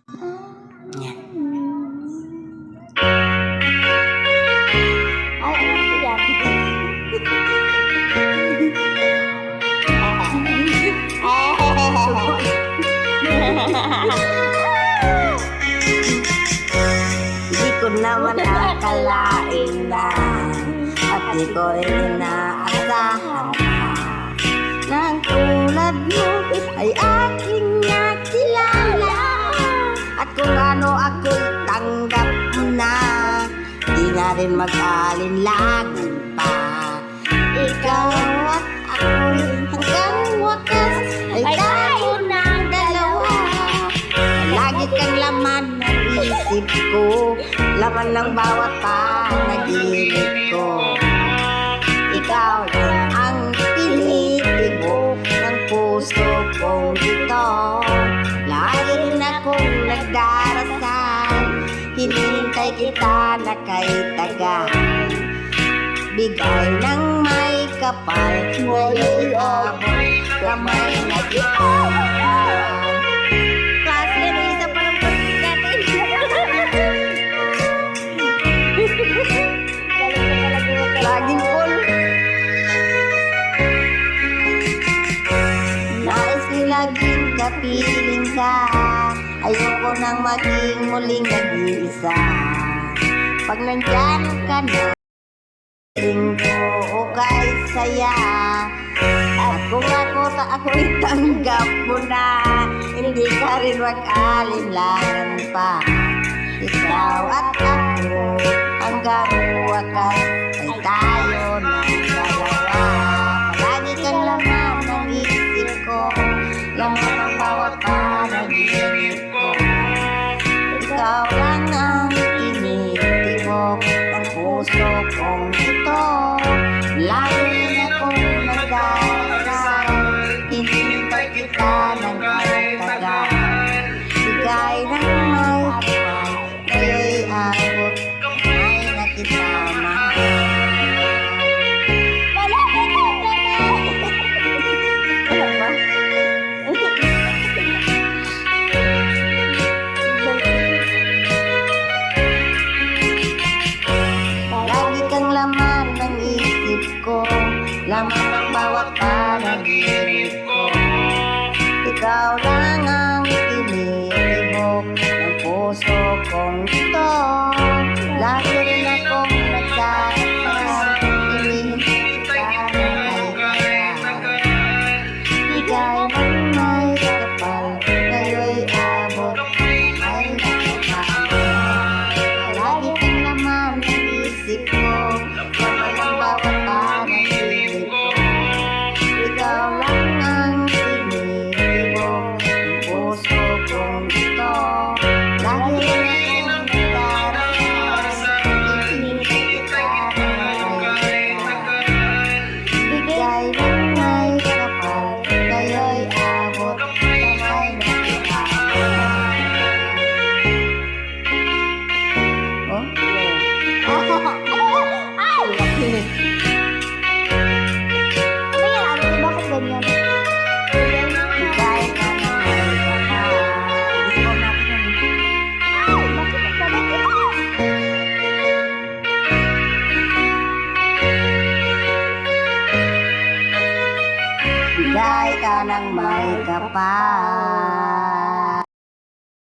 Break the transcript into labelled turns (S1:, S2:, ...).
S1: Yan.
S2: Ay, ano ko yan?
S1: Di ko naman akalain na at di ko rin inaasahan nang tulad mo ay aking nakilala. At kung ano ako'y tanggap mo na, di na rin mag-alinlangan pa. Ikaw at ako'y hanggang wakas ay tayo ng dalawa. Lagi kang laman ng isip ko, laman ng bawat panaginip ko. Ikaw ang tinitibok ng puso kong ito. Lagi rin akong nagdarasal, hinihintay kita na kay tagal. Bigay ng may kapal, ngayon abot kamay na kita. Klase yan, isa pa lang pagkatin. Laging cool. Nais ko laging kapiling ka, ayoko nang maging muling nag-iisa. Pag nandyan ka na, piling ko okay saya. At kung ako'y tanggap mo na, hindi ka rin mag-alinlangan pa. Ikaw at ako hanggang wakas ay tayo ng dalawa. Palagi kang laman ng isip ko, laman ng bawat panaginip ko. Ikaw lang ang tinitibok ng puso kong ito. Lagi na kong nagdarasal, hinihintay kita ng tagal. Bigay ng may kapal, ngayon'y abot kamay na kita mahal.
S2: Wala ka
S1: Wala ba? Lagi kang laman ng isip ko, laman ng bawat panaginip ko. Ikaw lang ang tinitibok ng puso kong ito. Lagi rin akong nagdarasal, hinihintay ka ng tagal. Bigay ng may kapal, ngayon'y abot kamay na kita. Lagi kang laman ng isip ko, laman ng bawat panaginip ko. Ikaw lang ang tinitibok ng puso kong ito. Lagi rin akong nagdarasal, hinihintay kita ng tagal. Bigay ng may kapal, ngayon'y abot kamay na kita.
S2: Ay! Ano yan? Bakit ganyan?
S1: Bigay ka ng may kapal. Gusto natin yun.
S2: Ay! Bakit ang ganyan?
S1: Bigay ka ng may kapal.